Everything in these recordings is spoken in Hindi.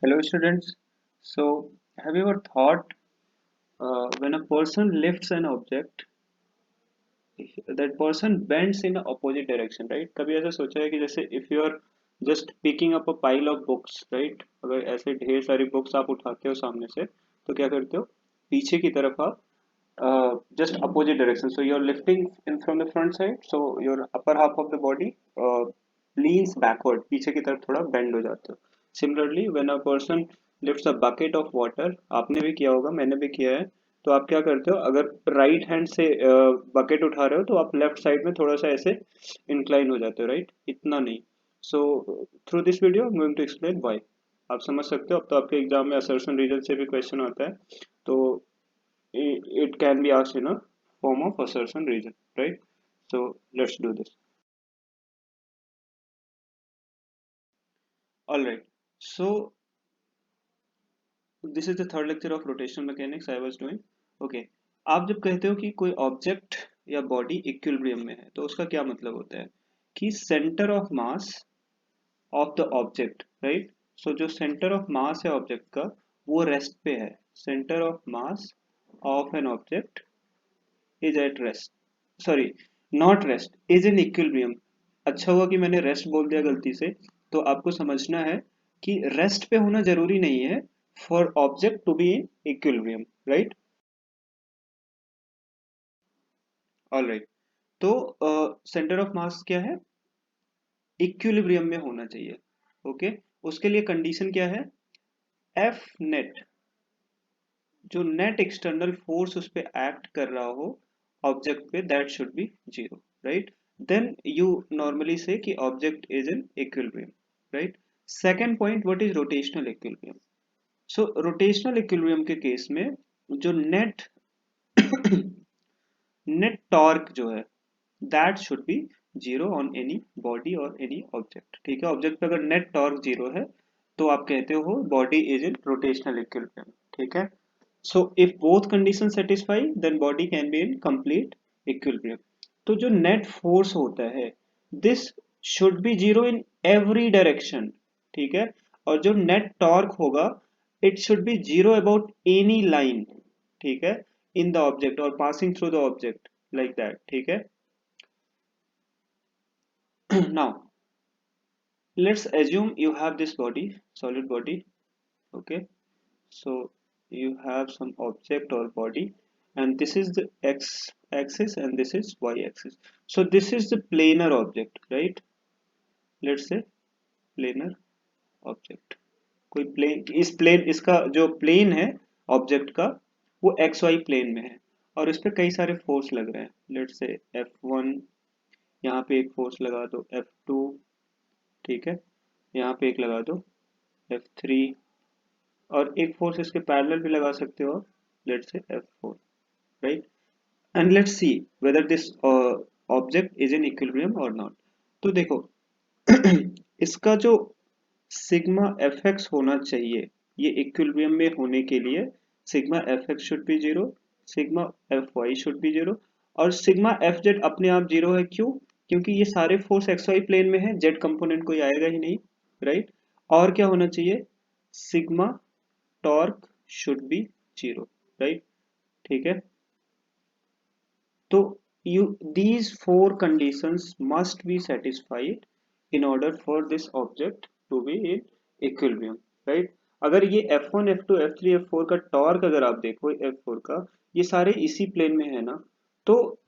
Hello, students. So, have you ever thought when a person lifts an object, that person bends in the opposite direction, right? कभी ऐसा सोचा है कि जैसे if you are just picking up a pile of books, right? अगर ऐसे ढेर सारी books आप उठाते हो सामने से, तो क्या करते हो? पीछे की तरफ आप just opposite direction. So you're lifting in from the front side, so your upper half of the body leans backward. पीछे की तरफ थोड़ा bend हो जाते हो. Similarly, when a person lifts a bucket of water, आपने भी किया होगा, मैंने भी किया है. तो आप क्या करते हो, अगर राइट हैंड से बकेट उठा रहे हो तो आप लेफ्ट साइड में थोड़ा सा ऐसे इंक्लाइन हो जाते हो, राइट? इतना नहीं. So through this video I am going to explain why. आप समझ सकते हो. अब तो आपके एग्जाम में असर्शन रीजन से भी क्वेश्चन आता है, तो it can be asked in a form of assertion region, right? So let's do this. All right. So this is the third lecture of rotational mechanics I was doing. Okay. आप जब कहते हो कि कोई ऑब्जेक्ट या बॉडी इक्विलिब्रियम में है, तो उसका क्या मतलब होता है कि center of mass of the object, right? So जो सेंटर ऑफ मास है ऑब्जेक्ट का, वो रेस्ट पे है. Centre of mass of an object is at rest, sorry, not rest, is in equilibrium. अच्छा हुआ कि मैंने रेस्ट बोल दिया गलती से. तो आपको समझना है कि रेस्ट पे होना जरूरी नहीं है for object to be in equilibrium, right? All right. तो सेंटर ऑफ मास क्या है? इक्विलिब्रियम में होना चाहिए. ओके. उसके लिए कंडीशन क्या है? एफ नेट, जो नेट एक्सटर्नल फोर्स उस पर एक्ट कर रहा हो ऑब्जेक्ट पे, that should be zero, right? Then you normally say कि object is in equilibrium, right? Second point, what is rotational equilibrium? So rotational equilibrium के केस में जो नेट नेट टॉर्क जो है, that should be zero on any body और एनी ऑब्जेक्ट. ठीक है, ऑब्जेक्ट पे अगर नेट टॉर्क जीरो है तो आप कहते हो body is in rotational equilibrium. ठीक है. So if both conditions satisfy, then body can be in complete equilibrium. तो जो net force होता है, this should be zero in every direction. ठीक है. और जो net torque होगा, it should be zero about any line. ठीक है, in the object or passing through the object like that. ठीक है. Now let's assume you have this body, solid body. Okay. So you have some object or body, and this is the x axis and this is y axis. So this is the planar object, right? Let's say planar object. कोई प्लेन, इस प्लेन, इसका जो प्लेन है ऑब्जेक्ट का, वो एक्स वाई प्लेन में है और इस पे कई सारे फोर्स लग रहे हैं. लेट्स से F1, यहाँ पे एक फोर्स लगा दो F2, ठीक है, यहाँ पे एक लगा दो F3, और एक फोर्स इसके पैरेलल भी लगा सकते हो, let's say F4, right? And let's see whether this object is in equilibrium और नॉट. तो देखो इसका जो सिग्मा एफ एक्स होना चाहिए, ये इक्विलिब्रियम में होने के लिए sigma F x should be zero, sigma F why should be zero, और सिग्मा एफ जेड अपने आप जीरो है. क्यों? क्योंकि ये सारे फोर्स एक्स वाई प्लेन में है, जेड कंपोनेंट कोई आएगा ही नहीं, राइट? और क्या होना चाहिए? Sigma torque should be zero, right? ठीक है. तो you these four conditions must be satisfied in order for this object to be in equilibrium, right? अगर ये F1 F2 F3 F4 का टॉर्क अगर आप देखो, F4 का, ये सारे इसी प्लेन में है ना, तो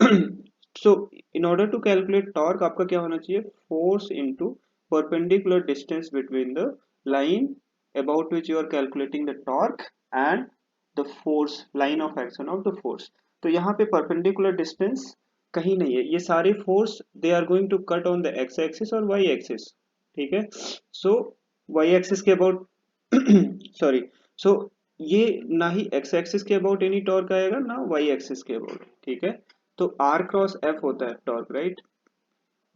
so in order to calculate torque आपका क्या होना चाहिए? Force into perpendicular distance between the line about which you are calculating the torque and the force, line of action of the force. तो यहाँ पे परपेंडिकुलर डिस्टेंस कहीं नहीं है. ये सारे force they are going to cut on the X axis और वाई एक्सिस. ठीक है. सो वाई एक्सिस के अबाउट सॉरी, सो ये ना ही एक्स एक्सिस के अबाउट एनी टॉर्क आएगा, ना वाई एक्सिस के अबाउट. ठीक है. तो आर क्रॉस एफ होता है टॉर्क, राइट?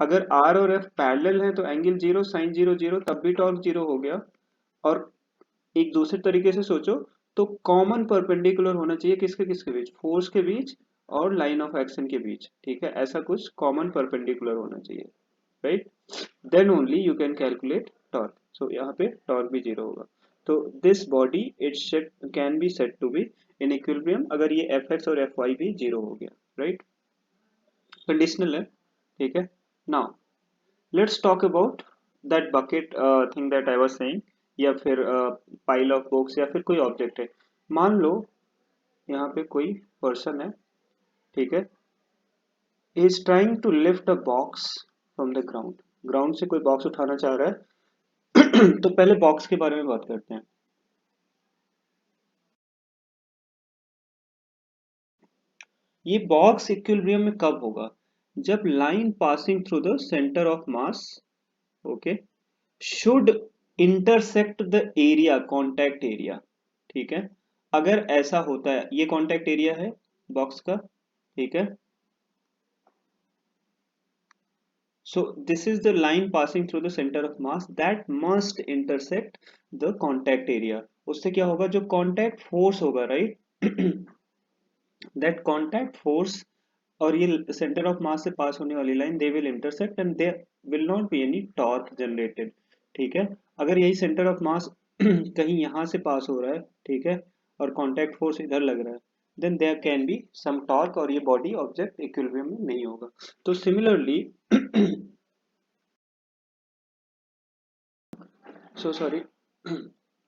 अगर आर और एफ पैरेलल है तो angle zero, sine zero zero, तब भी टॉर्क जीरो हो गया. और एक दूसरे तरीके से सोचो तो कॉमन परपेंडिकुलर होना चाहिए किसके किसके बीच? फोर्स के बीच और लाइन ऑफ एक्शन के बीच. ठीक है, ऐसा कुछ कॉमन परपेंडिकुलर होना चाहिए, right? Then only you can calculate torque. So यहाँ पे टॉर्क भी जीरो होगा. तो this body it's can be set to be in equilibrium अगर ये एफ एक्स और एफ वाई भी जीरो हो गया, राइट। कंडीशनल है, ठीक है। Now let's talk about that bucket thing that I was saying, या फिर पाइल ऑफ बुक्स या फिर कोई ऑब्जेक्ट है। मान लो यहाँ पे कोई पर्सन है, ठीक है, is trying to lift a box from the ground, ground से कोई बॉक्स उठाना चाह रहा है। तो पहले बॉक्स के बारे में बात करते हैं। ये बॉक्स इक्विलिब्रियम में कब होगा? जब line passing through the centre of mass, okay, should intersect the area, contact area, ठीक है। अगर ऐसा होता है, ये कॉन्टैक्ट एरिया है बॉक्स का, ठीक है। So this is the line passing through the center of mass that must intersect the contact area. उससे क्या होगा, जो contact force होगा, right? That contact force और ये center of mass से पास होने वाली line, they will intersect and there will not be any torque generated, ठीक है। अगर यही center of mass कहीं यहाँ से पास हो रहा है, ठीक है, और contact force इधर लग रहा है, then there can be some torque और ये body object equilibrium में नहीं होगा। तो similarly so sorry,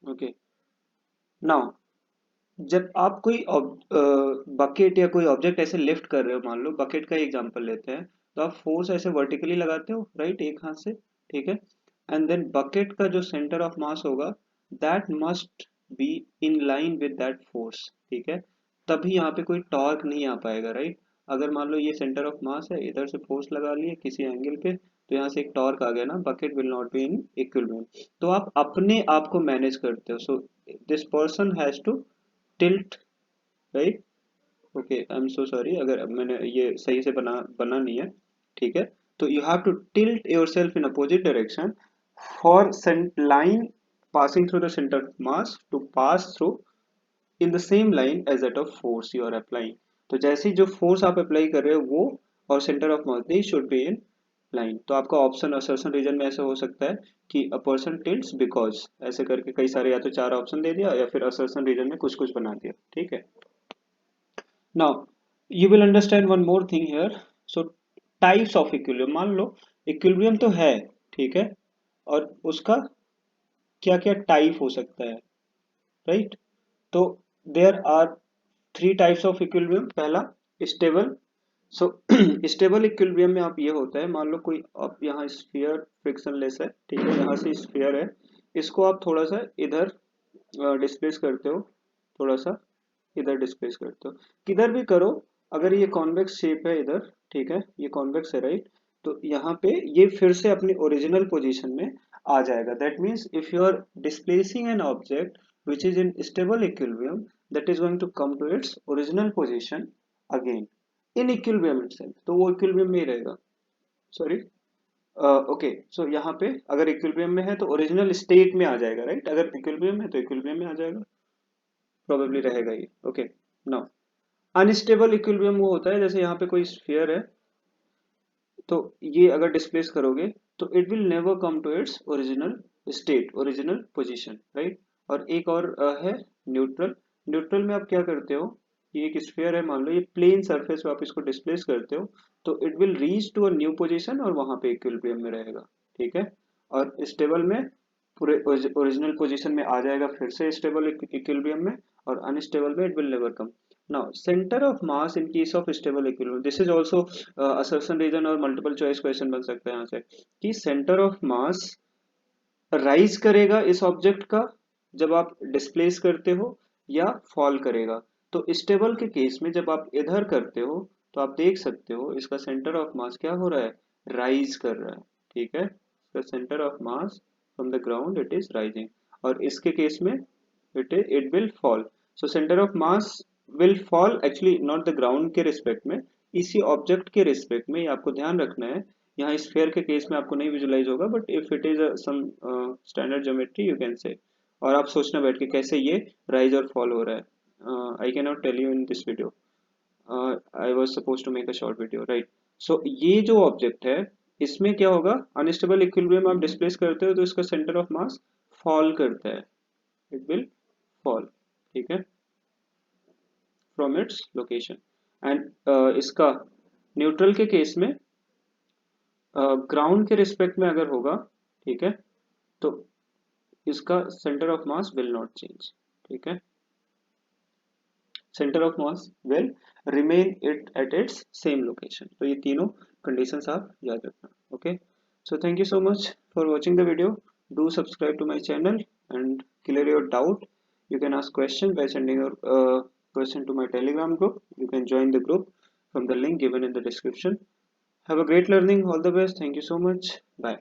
okay, now जब आप कोई बकेट या कोई ऑब्जेक्ट ऐसे लिफ्ट कर रहे हो, मान लो बकेट का एग्जांपल लेते हैं, तो आप फोर्स ऐसे वर्टिकली लगाते हो, राइट, एक हाथ से, ठीक है। एंड देन बकेट का जो सेंटर ऑफ मास होगा that must be in line with that force, ठीक है। तभी यहाँ पे कोई टॉर्क नहीं आ पाएगा, राइट। अगर मान लो ये सेंटर ऑफ मास है, इधर से फोर्स लगा लिए किसी एंगल पे, तो यहाँ से एक टॉर्क आ गया ना, bucket will not be in equilibrium. तो आप अपने आप को मैनेज करते हो। So this person has to tilt, right, okay, I am so sorry अगर मैंने ये सही से बना नहीं है, ठीक है। तो you have to tilt yourself in opposite direction for line passing through the center of mass to pass through in the same line as that of force you are applying। तो जैसे ही जो फोर्स आप अप्लाई कर रहे हो वो और centre of mass they should be in line. तो आपका ऑप्शन असर्शन रीजन में ऐसा हो सकता है कि अ पर्सन टिल्ट्स बिकॉज, ऐसे करके कई सारे, या तो चार ऑप्शन दे दिया या फिर असर्शन रीजन में कुछ कुछ बना दिया, ठीक है। Now, you will understand one more thing here. So, types of equilibrium, मान लो equilibrium तो है, ठीक है, और उसका क्या क्या टाइप हो सकता है, राइट। तो there are three types of equilibrium. पहला स्टेबल। सो स्टेबल इक्विलिब्रियम में आप ये होता है, मान लो कोई आप यहाँ स्फीयर फ्रिक्शनलेस है, ठीक है, यहाँ से स्फीयर है, इसको आप थोड़ा सा इधर डिस्प्लेस करते हो, थोड़ा सा इधर डिस्प्लेस करते हो, किधर भी करो, अगर ये कॉन्वेक्स शेप है इधर, ठीक है, ये कॉन्वेक्स है, राइट, तो यहाँ पे ये फिर से अपनी ओरिजिनल पोजीशन में आ जाएगा। That means if you are displacing an object which is in stable equilibrium, that is going to come to its original position again in equilibrium itself, तो वो equilibrium में ही रहेगा, सॉरी, ओके। सो यहाँ पे अगर इक्विलिब्रियम में है तो ओरिजिनल स्टेट में आ जाएगा, राइट, अगर इक्विलिब्रियम है तो इक्विलिब्रियम में आ जाएगा, प्रोबेबली रहेगा ये, ओके। नाउ अनस्टेबल इक्विलिब्रियम वो होता है जैसे यहाँ पे कोई स्फीयर है, तो ये अगर डिस्प्लेस करोगे तो it will never come to its original state, original position, right. और एक और है न्यूट्रल। न्यूट्रल में आप क्या करते हो, ये एक स्फीयर है, मान लो ये प्लेन सरफेस पे आप इसको डिस्प्लेस करते हो, तो it will reach to a new position और वहां पे इक्विलिब्रियम में रहेगा, ठीक है। और स्टेबल में पूरे ओरिजिनल पोजीशन में आ जाएगा फिर से स्टेबल इक्विलिब्रियम में, और अनस्टेबल में it will never come. Now centre of mass in case of stable equilibrium, this is also assertion reason और मल्टीपल चॉइस क्वेश्चन बन सकता है यहाँ से, कि सेंटर ऑफ मास राइज करेगा इस ऑब्जेक्ट का जब आप डिस्प्लेस करते हो, या फॉल करेगा। तो स्टेबल के केस में जब आप इधर करते हो तो आप देख सकते हो इसका सेंटर ऑफ मास क्या हो रहा है, राइज कर रहा है, ठीक है। इसका centre of mass from the ground it is rising, और इसके केस में it will fall. So centre of mass will fall actually not the ground के रिस्पेक्ट में, इसी ऑब्जेक्ट के रिस्पेक्ट में, ये आपको ध्यान रखना है। यहाँ स्फीयर के केस में आपको नहीं विजुलाइज होगा, but if it is some standard geometry you can say, और आप सोचना बैठ के कैसे ये राइज और फॉल हो रहा है। I can not tell you in this video, I was suppose to make a short video, right. So ये जो ऑब्जेक्ट है इसमें क्या होगा, अनस्टेबल इक्विलिब्रियम आप डिस्प्लेस करते हो तो इसका सेंटर ऑफ मास फॉल करता है, it will fall, ठीक है, from its location. and इसका न्यूट्रल के केस में ग्राउंड के रिस्पेक्ट में अगर होगा, ठीक है, तो इसका centre of mass will not change, ठीक है, centre of mass will remain it at its same location. तो ये तीनों कंडीशंस आप याद रखना. Okay, so thank you so much for watching the video. Do subscribe to my channel and clear your doubt. You can ask question by sending your question to my telegram group. You can join the group from the link given in the description. Have a great learning. All the best. Thank you so much. Bye.